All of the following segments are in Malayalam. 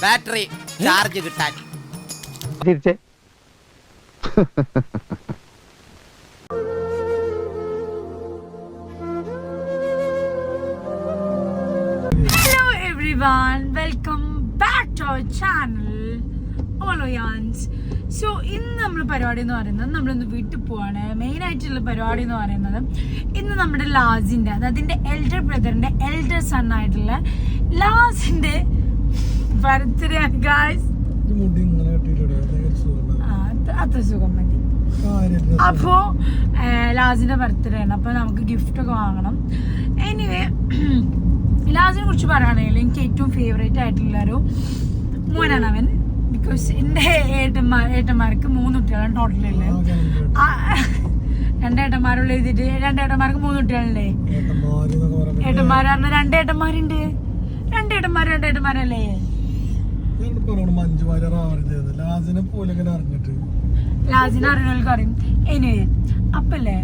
ബാറ്ററി ചാർജ് കിട്ടാൻ തിരിച്ചേ. Hello everyone, welcome back to our channel Oloyans. So ഇന്ന് നമ്മൾ പരിപാടി എന്ന് പറയുന്നത് നമ്മളിന്ന് വീട്ടിൽ പോവാണ്. മെയിൻ ആയിട്ടുള്ള പരിപാടി എന്ന് പറയുന്നത് ഇന്ന് നമ്മുടെ ലാസിന്റെ, അതായത് അതിന്റെ എൽഡർ ബ്രദറിന്റെ എൽഡർ സൺ ആയിട്ടുള്ള ലാസിന്റെ ബർത്ത്ഡേ ആണ് ഗായ്സ്. അത്ര സുഖം മതി. അപ്പോ ലാസിന്റെ ബർത്ത്ഡേ ആണ്, അപ്പൊ നമുക്ക് ഗിഫ്റ്റ് ഒക്കെ വാങ്ങണം. എനിവേ ലാസിനെ കുറിച്ച് പറയുകയാണെങ്കിൽ എനിക്ക് ഏറ്റവും ഫേവറേറ്റ് ആയിട്ടുള്ള ഒരു മോനാണ് അവൻ. ബിക്കോസ് എൻ്റെ ഏട്ടന്മാർക്ക് 3 കുട്ടികളാണ് ടോട്ടലുള്ളത്. 2 ഏട്ടന്മാരുള്ള എഴുതിയിട്ട് 2 ഏട്ടന്മാർക്ക് 3 കുട്ടികളല്ലേ. ഏട്ടന്മാർ പറഞ്ഞ 2 ഏട്ടന്മാരുണ്ട്. 2 ഏട്ടന്മാരല്ലേ. ലാസിനെ അറിയുന്നവർക്ക് അറിയും. എനിവേ അപ്പല്ലേ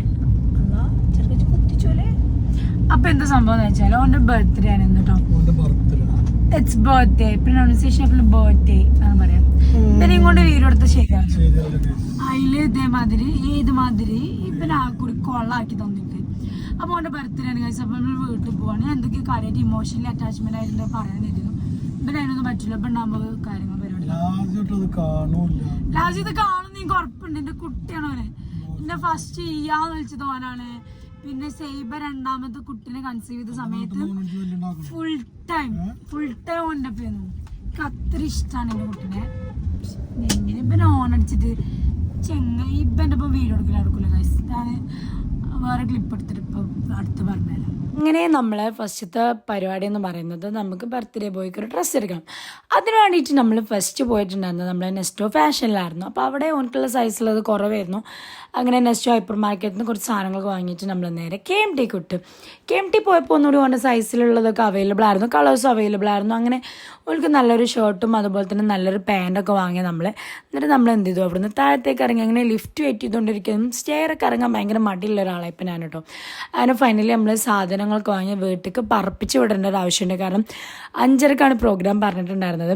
കുത്തിച്ചോലെ. അപ്പൊ എന്താ സംഭവം എന്ന് വെച്ചാൽ ഓന്റെ ബർത്ത്ഡേ ആണ് കേട്ടോ. It's birthday, pronunciation of birthday എന്ന് പറയാം. പിന്നെ ഇങ്ങോട്ട് വീഡിയോ എടുത്ത് ശരിയാണ്. അതില് ഇതേമാതിരി ഏതുമാതിരി ഇപ്പം ആ കൂടി കൊള്ളാക്കി തന്നിട്ട്. അപ്പൊ ഓന്റെ ബർത്ത്ഡേ ആണ് കഴിച്ചത്. അപ്പൊ നമ്മൾ വീട്ടിൽ പോവാണ്. എന്തൊക്കെ കാര്യമായിട്ട് ഇമോഷണലി അറ്റാച്ച്മെന്റ് ആയിട്ട് പറയാനിരുന്നു. ഇപ്പം അതിനൊന്നും പറ്റില്ല. ഇപ്പൊ ഉണ്ടാകുമ്പോ കാര്യങ്ങൾ പരിപാടി ലാസ്റ്റ് ഇത് കാണുന്ന എനിക്ക് ഉറപ്പുണ്ട്. എന്റെ കുട്ടിയാണ് അവന്. എന്റെ ഫസ്റ്റ് ഇയാന്ന് വിളിച്ചത് ഓനാണ്. പിന്നെ സൈബ രണ്ടാമത്തെ കുട്ടിനെ കൺസീവ് ചെയ്ത സമയത്ത് ഫുൾ ടൈം ഓൻ്റെ ഒപ്പം. എനിക്ക് അത്ര ഇഷ്ടമാണ് എൻ്റെ കുട്ടിനെ. എങ്ങനെ ഇപ്പം ഓണടിച്ചിട്ട് ഇപ്പം ഒപ്പം വീഡിയോ എടുക്കില്ല ഗൈസ്. ഞാൻ വേറെ ക്ലിപ്പ് എടുത്തിട്ട് ഇപ്പം അടുത്ത് പറഞ്ഞുതരാം. ഇങ്ങനെ നമ്മളെ ഫസ്റ്റത്തെ പരിപാടി എന്ന് പറയുന്നത് നമുക്ക് ബർത്ത്ഡേ ബോയ്ക്ക് ഒരു ഡ്രസ്സ് എടുക്കണം. അതിന് വേണ്ടിയിട്ട് നമ്മൾ ഫസ്റ്റ് പോയിട്ടുണ്ടായിരുന്നത് നമ്മൾ നെസ്റ്റോ ഫാഷനിലായിരുന്നു. അപ്പോൾ അവിടെ ഓനക്കുള്ള സൈസിലത് കുറവായിരുന്നു. അങ്ങനെ നെസ്റ്റോ ഹൈപ്പർ മാർക്കറ്റിൽ നിന്ന് കുറച്ച് സാധനങ്ങളൊക്കെ വാങ്ങിയിട്ട് നമ്മൾ നേരെ KMT വിട്ടു. KMT പോയപ്പോൾ ഒന്നുകൂടി ഓൻ്റെ സൈസിലുള്ളതൊക്കെ അവൈലബിൾ ആയിരുന്നു, കളേഴ്സും അവൈലബിൾ ആയിരുന്നു. അങ്ങനെ ഓൾക്ക് നല്ലൊരു ഷർട്ടും അതുപോലെ തന്നെ നല്ലൊരു പാൻറ്റൊക്കെ വാങ്ങി നമ്മൾ. എന്നിട്ട് നമ്മൾ എന്ത് ചെയ്തു, അവിടുന്ന് താഴത്തേക്ക് ഇറങ്ങി അങ്ങനെ ലിഫ്റ്റ് വെയിറ്റ് ചെയ്തുകൊണ്ടിരിക്കും. സ്റ്റെയറൊക്കെ ഇറങ്ങാൻ ഭയങ്കര മടിയുള്ള ഒരാളാണ് ഇപ്പം ഞാൻ കേട്ടോ. അങ്ങനെ ഫൈനലി നമ്മൾ സാധനങ്ങളൊക്കെ വാങ്ങി വീട്ടിലേക്ക് പറപ്പിച്ച് വിടേണ്ട ഒരു ആവശ്യമുണ്ട്. കാരണം 5:30ക്കാണ് പ്രോഗ്രാം പറഞ്ഞിട്ടുണ്ടായിരുന്നത്.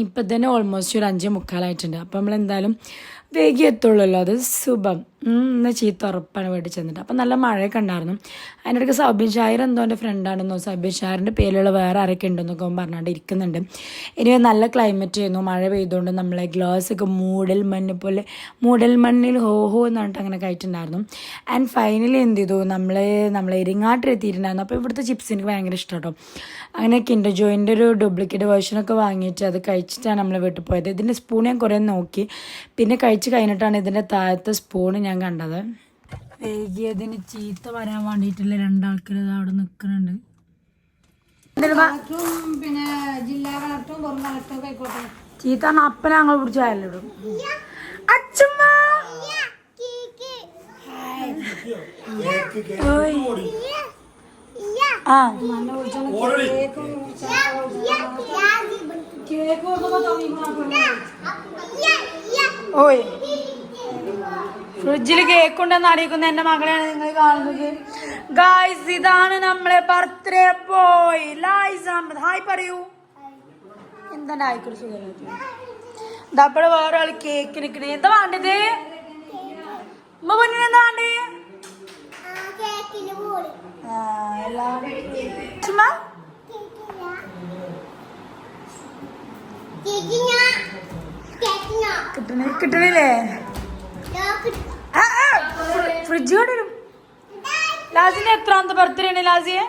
ഇപ്പം തന്നെ ഓൾമോസ്റ്റ് ഒരു 5:45 അപ്പോൾ നമ്മൾ എന്തായാലും വേഗം എത്തുള്ളൂ. അത് ശുഭം ഇന്ന് ചീത്ത ഉറപ്പാണ് വീട്ടിൽ ചെന്നിട്ട്. അപ്പം നല്ല മഴയൊക്കെ ഉണ്ടായിരുന്നു. അതിനിടയ്ക്ക് സബിൻ ഷായർ എന്തോ എൻ്റെ ഫ്രണ്ടാണെന്നോ സബിൻ ഷായറിൻ്റെ പേരിലുള്ള വേറെ ആരൊക്കെ ഉണ്ടെന്നൊക്കെ പറഞ്ഞുകൊണ്ട് ഇരിക്കുന്നുണ്ട്. ഇനി നല്ല ക്ലൈമറ്റ് ആയിരുന്നു, മഴ പെയ്തുകൊണ്ട് നമ്മളെ ഗ്ലാസ്സൊക്കെ മൂടൽ മണ്ണിൽ ഹോ എന്ന് പറഞ്ഞിട്ട് അങ്ങനെ കഴിച്ചിട്ടുണ്ടായിരുന്നു. ആൻഡ് ഫൈനലി എന്ത് ചെയ്തു, നമ്മൾ ഇരിങ്ങാട്ടിലെത്തിയിട്ടുണ്ടായിരുന്നു. അപ്പോൾ ഇവിടുത്തെ ചിപ്സ് എനിക്ക് ഭയങ്കര ഇഷ്ടം കേട്ടോ. അങ്ങനെ കിൻഡർ ജോയിൻ്റെ ഒരു ഡ്യൂപ്ലിക്കേറ്റ് വേർഷനൊക്കെ വാങ്ങിയിട്ട് അത് കഴിച്ചിട്ടാണ് നമ്മൾ വീട്ടിൽ പോയത്. ഇതിൻ്റെ സ്പൂൺ ഞാൻ കുറേ നോക്കി, പിന്നെ കഴിച്ച് കഴിഞ്ഞിട്ടാണ് ഇതിൻ്റെ താഴത്തെ സ്പൂണ് ഞാൻ കണ്ടത്. വൈകിയതിന് ചീത്ത വരാൻ വേണ്ടിയിട്ടുള്ള 2 ആൾക്കാർ അവിടെ നിൽക്കുന്നുണ്ട്. ചീത്ത അപ്പന ഞങ്ങൾ പിടിച്ച അയലിടും. അച്ഛമ്മ ഓയ് ഫ്രിഡ്ജിൽ കേക്ക് ഉണ്ടെന്ന് അറിയിക്കുന്ന എൻ്റെ മകളെയാണ് നിങ്ങൾ കാണുന്നത് ഗായ്സ്. ഇതാണ് നമ്മളെ ബർത്ത്ഡേ ബോയ് ലായിസ് അഹമ്മദ്. ഹായ് പറയൂ. എന്താ ആയിക്കോട്ടെ സുഖം. ഇതപ്പോഴെ വേറെ ആള് കേക്ക് നിൽക്കണേ. എന്താ വേണ്ടത് പൊന്നിന്? എന്താ വേണ്ടേ? കിട്ടണില്ലേ? ഫ്രിഡ്ജ് കൊണ്ടുവരും. ലാസിന് എത്രാമത്തെ ബർത്ത്ഡേ ആണ് ലാസിയെ?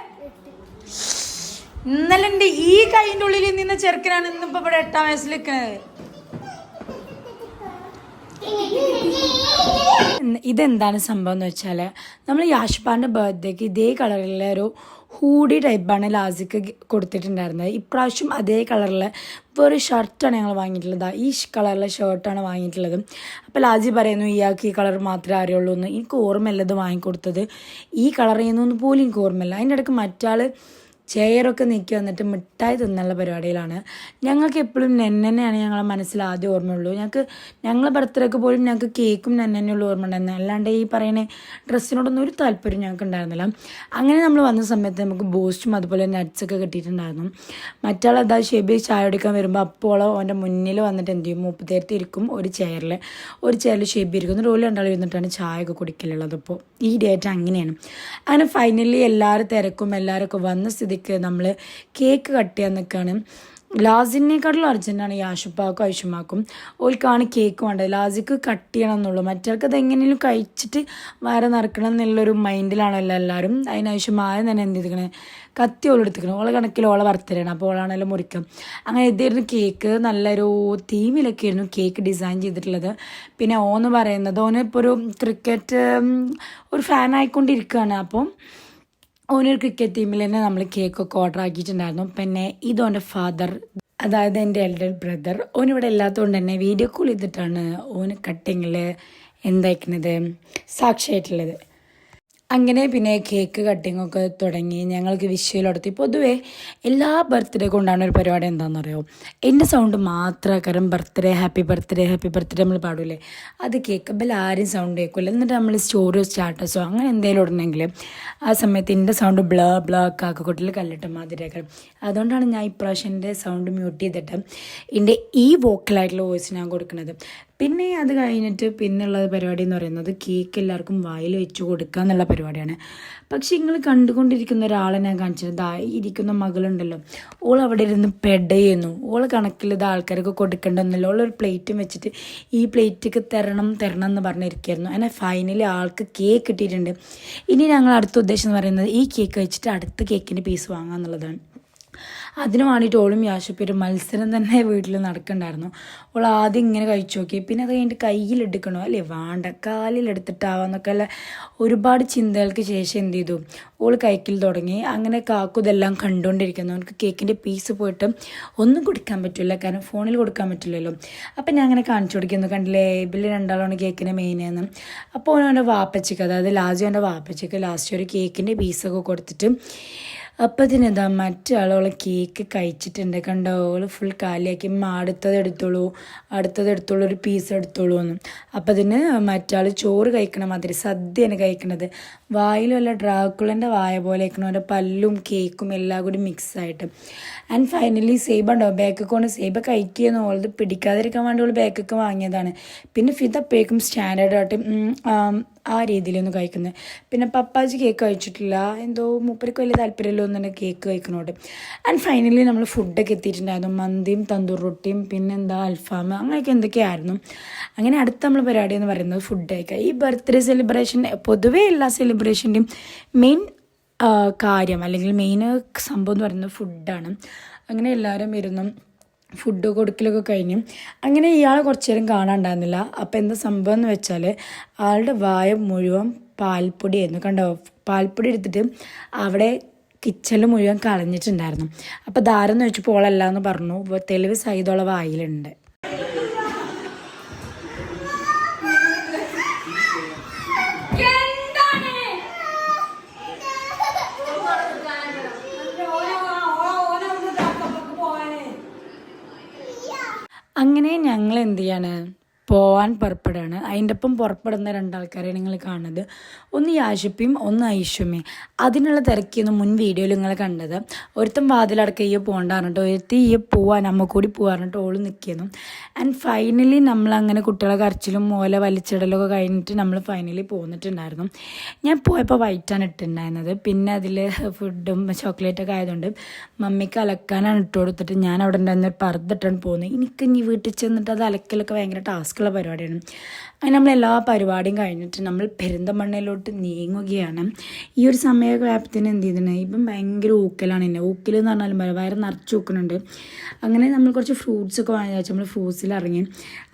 ഇന്നലെ ഉണ്ട് ഈ കൈൻ്റെ ഉള്ളിൽ നിന്ന് ചെറുക്കനാണ് ഇന്നിപ്പോ ഇവിടെ 8ാം വയസ്സിൽ നിൽക്കുന്നത്. ഇതെന്താണ് സംഭവം എന്ന് വെച്ചാൽ നമ്മൾ യാഷ്പാൻ്റെ ബർത്ത്ഡേക്ക് ഇതേ കളറിലുള്ള ഒരു ഹൂഡി ടൈപ്പാണ് ലാസിക്ക് കൊടുത്തിട്ടുണ്ടായിരുന്നത്. ഇപ്രാവശ്യം അതേ കളറിലെ വേറെ ഷർട്ടാണ് ഞങ്ങൾ വാങ്ങിയിട്ടുള്ളത്. ഈ കളറിലെ ഷർട്ടാണ് വാങ്ങിയിട്ടുള്ളത്. അപ്പോൾ ലാസി പറയുന്നു ഇയാൾക്ക് ഈ കളർ മാത്രമേ അറിയുള്ളൂ എന്ന്. എനിക്ക് ഓർമ്മയില്ല ഇത് വാങ്ങിക്കൊടുത്തത് ഈ കളർ ചെയ്യുന്നൊന്നും പോലും എനിക്ക് ഓർമ്മയില്ല. അതിൻ്റെ ഇടയ്ക്ക് മറ്റാൾ ചെയറൊക്കെ നീക്കി വന്നിട്ട് മിഠായി തിന്നുള്ള പരിപാടിയിലാണ്. ഞങ്ങൾക്ക് എപ്പോഴും നെന്നെയാണ് ഞങ്ങളെ മനസ്സിൽ ആദ്യം ഓർമ്മയുള്ളൂ. ഞങ്ങളെ ബർത്ത്ഡേക്ക് പോലും ഞങ്ങൾക്ക് കേക്കും നെന്നെയുള്ള ഓർമ്മ ഉണ്ടായിരുന്നു. അല്ലാണ്ട് ഈ പറയുന്ന ഡ്രസ്സിനോടൊന്നും ഒരു താല്പര്യം ഞങ്ങൾക്ക് ഉണ്ടായിരുന്നില്ല. അങ്ങനെ നമ്മൾ വന്ന സമയത്ത് നമുക്ക് ബൂസ്റ്റും അതുപോലെ നട്ട്സൊക്കെ കിട്ടിയിട്ടുണ്ടായിരുന്നു. മറ്റാളതാ ഷെബി ചായ കുടിക്കാൻ വരുമ്പോൾ അപ്പോൾ അവൻ്റെ മുന്നിൽ വന്നിട്ട് എന്ത് ചെയ്യും, മുപ്പത്തേരത്തി ഇരിക്കും ഒരു ചെയറിൽ ഷെബി ഇരിക്കും. എന്നിട്ട് ഓല് രണ്ടാളും ഇരുന്നിട്ടാണ് ചായ ഒക്കെ കുടിക്കലുള്ളത്. അപ്പോൾ ഈ ഡേറ്റ് അങ്ങനെയാണ്. അങ്ങനെ ഫൈനലി എല്ലാവരും തിരക്കും എല്ലാവരൊക്കെ വന്ന സ്ഥിതിക്ക് നമ്മൾ കേക്ക് കട്ട് ചെയ്യാൻ നിൽക്കുകയാണ്. ലാസിനേക്കാട്ടിലും അർജൻറ്റാണ് യാഷുപ്പാക്കും ഐഷുമാക്കും. ഓൽക്കാണ് കേക്ക് വേണ്ടത്. ലാസിക്ക് കട്ട് ചെയ്യണം എന്നുള്ളൂ. മറ്റവർക്ക് അത് എങ്ങനെയും കഴിച്ചിട്ട് വയറ് നിറക്കണം എന്നുള്ളൊരു മൈൻഡിലാണല്ലോ എല്ലാവരും. അതിന് ഐഷുമായ തന്നെ എന്ത് ചെയ്തിരിക്കണേ, കത്തി ഓളെടുത്തിക്കണം. ഓളെ കണക്കിൽ ഓളെ ബർത്ത്ഡേയാണ്, അപ്പോൾ ഓളാണെങ്കിലും മുറിക്കും. അങ്ങനെ ഇതായിരുന്നു കേക്ക്. നല്ലൊരു തീമിലൊക്കെ ആയിരുന്നു കേക്ക് ഡിസൈൻ ചെയ്തിട്ടുള്ളത്. പിന്നെ ഓന്ന് പറയുന്നത് ഓനിപ്പോൾ ഒരു ക്രിക്കറ്റ് ഒരു ഫാൻ ആയിക്കൊണ്ടിരിക്കുകയാണ്. അപ്പം ഓനൊരു ക്രിക്കറ്റ് ടീമിൽ തന്നെ നമ്മൾ കേക്കൊക്കെ ഓർഡർ ആക്കിയിട്ടുണ്ടായിരുന്നു. പിന്നെ ഇതോൻ്റെ ഫാദർ, അതായത് എൻ്റെ എൽഡർ ബ്രദർ, ഓനിവിടെ ഇല്ലാത്തതുകൊണ്ട് തന്നെ വീഡിയോ കോൾ ചെയ്തിട്ടാണ് ഓന് കട്ടിങ്ങിൽ എന്തായിരിക്കുന്നത് സാക്ഷിയായിട്ടുള്ളത്. അങ്ങനെ പിന്നെ കേക്ക് കട്ടിങ്ങൊക്കെ തുടങ്ങി. ഞങ്ങൾക്ക് വിഷ്വലടുത്തി. പൊതുവേ എല്ലാ ബർത്ത്ഡേ കൊണ്ടാണ് ഒരു പരിപാടി എന്താണെന്ന് അറിയോ, എൻ്റെ സൗണ്ട് മാത്രം birthday happy birthday happy birthday നമ്മൾ പാടൂലേ, അത് കേൾക്കുമ്പോൾ ആരും സൗണ്ട് കേൾക്കില്ല. എന്നിട്ട് നമ്മൾ സ്റ്റോറിയോ സ്റ്റാറ്റസോ അങ്ങനെ എന്തെങ്കിലും ഇടണമെങ്കിൽ ആ സമയത്ത് എൻ്റെ സൗണ്ട് ബ്ലാ കാക്കക്കൊട്ടിൽ കല്ലിട്ട മാതിരിയാക്കണം. അതുകൊണ്ടാണ് ഞാൻ ഇപ്രാവശ്യം എൻ്റെ സൗണ്ട് മ്യൂട്ട് ചെയ്തിട്ട് എൻ്റെ ഈ വോക്കലായിട്ടുള്ള വോയിസ് ഞാൻ കൊടുക്കുന്നത്. പിന്നെ അത് കഴിഞ്ഞിട്ട് പിന്നെയുള്ള പരിപാടി എന്ന് പറയുന്നത് കേക്ക് എല്ലാവർക്കും വായിൽ വെച്ച് കൊടുക്കുക എന്നുള്ള പരിപാടിയാണ്. പക്ഷെ നിങ്ങൾ കണ്ടുകൊണ്ടിരിക്കുന്ന ഒരാളെ ഞാൻ കാണിച്ചത്, ഇരിക്കുന്ന മകളുണ്ടല്ലോ, ഓൾ അവിടെ ഇരുന്ന് പെടയുന്നു. ഓളെ കണക്കിൽ ഇത് ആൾക്കാർക്ക് കൊടുക്കേണ്ടതെന്നല്ലോ. ഓളൊരു പ്ലേറ്റും വെച്ചിട്ട് ഈ പ്ലേറ്റിക്ക് തരണം എന്ന് പറഞ്ഞിരിക്കുകയായിരുന്നു. അങ്ങനെ ഫൈനലി ആൾക്ക് കേക്ക് കിട്ടിയിട്ടുണ്ട്. ഇനി ഞങ്ങൾ അടുത്ത ഉദ്ദേശം എന്ന് പറയുന്നത് ഈ കേക്ക് വെച്ചിട്ട് അടുത്ത കേക്കിൻ്റെ പീസ് വാങ്ങുക എന്നുള്ളതാണ്. അതിന് വേണ്ടിയിട്ട് ഓളും യാഷുപ്പൊരു മത്സരം തന്നെ വീട്ടിൽ നടക്കണ്ടായിരുന്നു. ഓൾ ആദ്യം ഇങ്ങനെ കഴിച്ചു നോക്കി. പിന്നെ അത് കഴിഞ്ഞിട്ട് കയ്യിലെടുക്കണോ അല്ലേ വേണ്ട കാലിലെടുത്തിട്ടാവാന്നൊക്കെ അല്ല ഒരുപാട് ചിന്തകൾക്ക് ശേഷം എന്ത് ചെയ്തു, ഓൾ കഴിക്കൽ തുടങ്ങി. അങ്ങനെ കാക്കു ഇതെല്ലാം കണ്ടുകൊണ്ടിരിക്കുന്നു. അവനക്ക് കേക്കിൻ്റെ പീസ് പോയിട്ട് ഒന്നും കൊടുക്കാൻ പറ്റില്ല, കാരണം ഫോണിൽ കൊടുക്കാൻ പറ്റില്ലല്ലോ. അപ്പം ഞാൻ അങ്ങനെ കാണിച്ചു കൊടുക്കുന്നു, കണ്ടില്ലേ ഇവർ രണ്ടാളാണ് കേക്കിൻ്റെ മെയിനെന്ന്. അപ്പോൾ അവൻ്റെ വാപ്പച്ചയ്ക്ക്, അതായത് ലാജുവിൻ്റെ വാപ്പച്ചയ്ക്ക് ലാസ്റ്റ് ഒരു കേക്കിൻ്റെ പീസൊക്കെ കൊടുത്തിട്ട് അപ്പം അതിനെന്താ മറ്റാളോളെ കേക്ക് കഴിച്ചിട്ടുണ്ട്. കണ്ടോ, ഓള് ഫുൾ കാലിയാക്കി. അടുത്തത് എടുത്തോളൂ ഒരു പീസ് എടുത്തോളൂ എന്ന്. അപ്പം അതിന് മറ്റാൾ ചോറ് കഴിക്കണ മാതിരി സദ്യയാണ് കഴിക്കണത്. വായിലും അല്ല ഡ്രാക്കുളൻ്റെ വായ പോലെ കഴിക്കണം. അവൻ്റെ പല്ലും കേക്കും എല്ലാം കൂടി മിക്സായിട്ട്. ആൻഡ് ഫൈനലി സേബ ഉണ്ടോ ബാക്കൊക്കെ സേബ കഴിക്കുകയെന്ന് ഓളത് പിടിക്കാതിരിക്കാൻ വേണ്ടി ഓൾ ബാക്കൊക്കെ വാങ്ങിയതാണ്. പിന്നെ ഫിദപ്പേക്കും സ്റ്റാൻഡേർഡായിട്ട് ആ രീതിയിലൊന്നും കഴിക്കുന്നത്. പിന്നെ പപ്പാജി കേക്ക് കഴിച്ചിട്ടില്ല, എന്തോ മൂപ്പർക്ക് വലിയ താല്പര്യമല്ലോ എന്ന് തന്നെ കേക്ക് കഴിക്കണോട്ട്. ആൻഡ് ഫൈനലി നമ്മൾ ഫുഡൊക്കെ എത്തിയിട്ടുണ്ടായിരുന്നു. മന്തിയും തന്തൂർ റൊട്ടിയും പിന്നെന്താ അൽഫാം അങ്ങനെയൊക്കെ എന്തൊക്കെയായിരുന്നു. അങ്ങനെ അടുത്ത നമ്മൾ പരിപാടി എന്ന് പറയുന്നത് ഫുഡ് കഴിക്കുക. ഈ ബർത്ത്ഡേ സെലിബ്രേഷൻ പൊതുവേ എല്ലാ സെലിബ്രേഷൻ്റെയും മെയിൻ കാര്യം അല്ലെങ്കിൽ മെയിൻ സംഭവം എന്ന് പറയുന്നത് ഫുഡാണ്. അങ്ങനെ എല്ലാവരും ഇരുന്നും ഫുഡ് കൊടുക്കലൊക്കെ കഴിഞ്ഞു. അങ്ങനെ ഇയാളെ കുറച്ച് നേരം കാണാണ്ടായിരുന്നില്ല. അപ്പോൾ എന്താ സംഭവം എന്ന് വെച്ചാൽ ആളുടെ വായ മുഴുവൻ പാൽപ്പൊടിയായിരുന്നു. കണ്ടോ, പാൽപ്പൊടി എടുത്തിട്ട് അവിടെ കിച്ചണിൽ മുഴുവൻ കളഞ്ഞിട്ടുണ്ടായിരുന്നു. അപ്പോൾ ധാരെന്ന് വെച്ചപ്പോൾ ഓളല്ല എന്ന് പറഞ്ഞു. തെളിവ് സഹിതമുള്ള വായിലുണ്ട്. അങ്ങനെ ഞങ്ങൾ എന്ത് ചെയ്യാണ്, പോവാൻ പുറപ്പെടുകയാണ്. അതിൻ്റെ ഒപ്പം പുറപ്പെടുന്ന രണ്ടാൾക്കാരെ നിങ്ങൾ കാണുന്നത്, ഒന്ന് യാഷിപ്പയും ഒന്ന് ഐഷുമയും. അതിനുള്ള തിരക്കിയൊന്നും മുൻ വീഡിയോയിൽ നിങ്ങൾ കണ്ടത്. ഒരുത്തം വാതിലടക്കം ഈ പോകണ്ട പറഞ്ഞിട്ട് ഒരുത്തി ഈ പോവാൻ നമ്മ കൂടി പോകാറിട്ട് ഓള് നിൽക്കുന്നു. ആൻഡ് ഫൈനലി നമ്മളങ്ങനെ കുട്ടികളെ കരച്ചിലും ഓല വലിച്ചിടലൊക്കെ കഴിഞ്ഞിട്ട് നമ്മൾ ഫൈനലി പോന്നിട്ടുണ്ടായിരുന്നു. ഞാൻ പോയപ്പോൾ വൈറ്റാണ് ഇട്ടിട്ടുണ്ടായിരുന്നത്. പിന്നെ അതിൽ ഫുഡും ചോക്ലേറ്റൊക്കെ ആയതുകൊണ്ട് മമ്മിക്ക് അലക്കാനാണ് ഇട്ട് കൊടുത്തിട്ട് ഞാൻ അവിടെ ഉണ്ടായിരുന്ന ഒരു പർദ്ദ പോകുന്നത്. എനിക്ക് ഇനി വീട്ടിൽ ചെന്നിട്ട് അത് അലക്കലൊക്കെ ഭയങ്കര ടാസ്ക്കുള്ള പരിപാടിയാണ്. അങ്ങനെ നമ്മളെല്ലാ പരിപാടിയും കഴിഞ്ഞിട്ട് നമ്മൾ പെരിന്തമണ്ണയിലോട്ട് നീങ്ങുകയാണ്. ഈ ഒരു സമയമൊക്കെ ആയപ്പോഴത്തേന് എന്ത് ചെയ്തിട്ടുണ്ട്, ഇപ്പം ഭയങ്കര ഊക്കലാണ്. എന്നെ ഊക്കൽ എന്ന് പറഞ്ഞാലും വയറ് നിറച്ച് ഊക്കുന്നുണ്ട്. അങ്ങനെ നമ്മൾ കുറച്ച് ഫ്രൂട്ട്സൊക്കെ വാങ്ങി വെച്ചാൽ നമ്മൾ ഫ്രൂട്ട്സിൽ ഇറങ്ങി.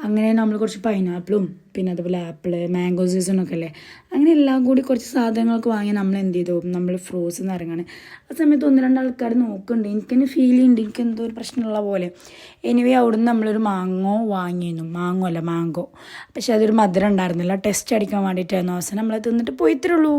അങ്ങനെ നമ്മൾ കുറച്ച് പൈനാപ്പിളും പിന്നെ അതുപോലെ ആപ്പിള് മാംഗോ സീസണൊക്കെ അല്ലേ, അങ്ങനെ എല്ലാം കൂടി കുറച്ച് സാധനങ്ങളൊക്കെ വാങ്ങി നമ്മൾ എന്ത് ചെയ്തു, നമ്മൾ ഫ്രൂട്ട്സ് നിന്ന് ഇറങ്ങാണ്. ആ സമയത്ത് ഒന്ന് രണ്ട് ആൾക്കാർ നോക്കുന്നുണ്ട്. എനിക്കെന്നെ ഫീൽ ചെയ്യുന്നുണ്ട് എനിക്ക് എന്തോ ഒരു പ്രശ്നമുള്ള പോലെ. എനിവേ അവിടുന്ന് നമ്മളൊരു വാങ്ങിയിരുന്നു. മാങ്കോ, പക്ഷെ അതൊരു മധുരം ഉണ്ടായിരുന്നില്ല. ടെസ്റ്റ് അടിക്കാൻ വേണ്ടിയിട്ടായിരുന്നു. അവസാനം നമ്മളത് തിന്നിട്ട് പോയിത്തരുള്ളൂ.